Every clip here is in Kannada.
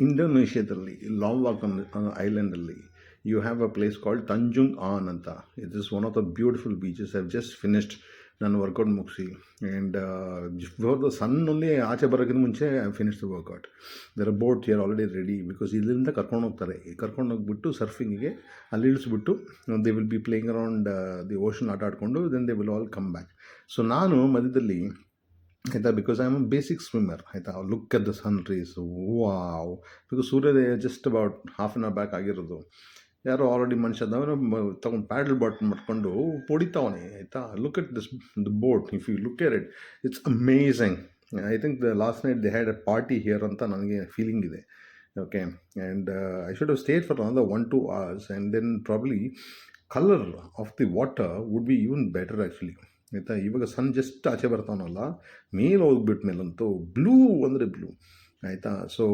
ಇಂಡೋನೇಷ್ಯಾದಲ್ಲಿ ಲಾಂಗ್ವಾಕ್ ಐಲ್ಯಾಂಡಲ್ಲಿ you have a place called Tanjung Aan ಅಂತ. It is one of the beautiful beaches. I have just finished ನಾನು ವರ್ಕೌಟ್ ಮುಗಿಸಿ. ಆ್ಯಂಡ್ ಬಿಫೋರ್ ದ ಸನ್ನಲ್ಲಿ ಆಚೆ ಬರೋಕ್ಕಿಂತ ಮುಂಚೆ I finish the workout. Their boat here already ready, because ಇಲ್ಲಿಂದ ಕರ್ಕೊಂಡು ಹೋಗ್ತಾರೆ. ಕರ್ಕೊಂಡು ಹೋಗ್ಬಿಟ್ಟು ಸರ್ಫಿಂಗಿಗೆ ಅಲ್ಲಿ ಇಳಿಸ್ಬಿಟ್ಟು they will be playing around the ocean ಆಟ ಆಡಿಕೊಂಡು then they will all come back. So ನಾನು ಮಧ್ಯದಲ್ಲಿ ಆಯಿತಾ, because I am a basic swimmer ಆಯಿತಾ, look at the sun rays, wow. Because ಸೂರ್ಯೋದಯ just about half an hour back ಆಗಿರೋದು. ಯಾರೋ ಆಲ್ರೆಡಿ ಮನುಷ್ಯ ತೊಗೊಂಡು ಪ್ಯಾಡಲ್ ಬಾಟ್ ಮಾಡ್ಕೊಂಡು ಹೊಡಿತಾವನೆ ಆಯಿತಾ. Look at this the boat, if you look at it's amazing. I think the last night they had a party here ಅಂತ ನನಗೆ ಫೀಲಿಂಗ್ ಇದೆ. Okay, and I should have stayed for another 1-2 hours, and then probably colour of the water would be even better actually ಆಯಿತಾ. ಇವಾಗ ಸನ್ ಜಸ್ಟ್ ಆಚೆ ಬರ್ತಾವನಲ್ಲ, ಮೇಲೆ ಹೋಗ್ಬಿಟ್ಟ ಮೇಲಂತೂ ಬ್ಲೂ ಅಂದರೆ ಬ್ಲೂ ಆಯಿತಾ. ಸೊ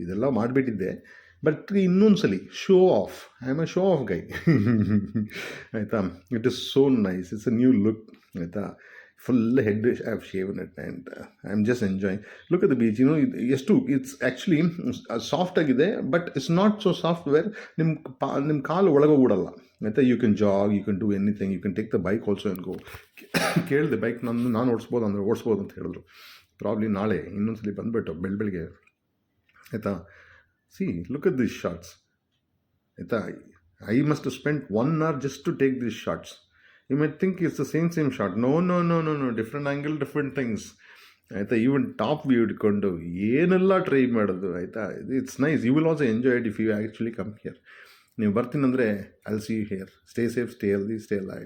ಇದೆಲ್ಲ ಮಾಡಿಬಿಟ್ಟಿದ್ದೆ, ಬಟ್ ಇನ್ನೊಂದು ಸಲ show off, I am a show off guy ಆಯಿತಾ. It is so nice, it's a new look ಆಯಿತಾ. Full head I have shaven it and I am just enjoying. Look at the beach. ಎಷ್ಟು ಇಟ್ಸ್ ಆ್ಯಕ್ಚುಲಿ ಸಾಫ್ಟ್ ಆಗಿದೆ, but it's not so soft where ನಿಮ್ಮ ಕಾಲು ಒಳಗೋಗ್ಬಿಡಲ್ಲ ಆಯಿತಾ. You can jog, you can do anything, you can take the bike also and go. ಕೇಳಿದೆ ಬೈಕ್ ನಾನು ಓಡಿಸ್ಬೋದು ಅಂದರೆ ಓಡಿಸ್ಬೋದು ಅಂತ ಹೇಳಿದ್ರು. ಪ್ರಾಬ್ಲಿ ನಾಳೆ ಇನ್ನೊಂದ್ಸಲಿ ಬಂದುಬಿಟ್ಟು ಬೆಳಗ್ಗೆ ಆಯಿತಾ. C, look at these shots ಆಯಿತಾ. I must have spent 1 hour just to take these shots. You might think it's the same shot. No, different angle, different things ಆಯಿತಾ. ಈವನ್ ಟಾಪ್ ವ್ಯೂ ಇಟ್ಕೊಂಡು ಏನೆಲ್ಲ ಟ್ರೈ ಮಾಡೋದು ಆಯಿತಾ. It's nice. You will also enjoy it if you actually come here. ನೀವು ಬರ್ತೀನಂದರೆ I will see you here. Stay safe, stay healthy, stay live.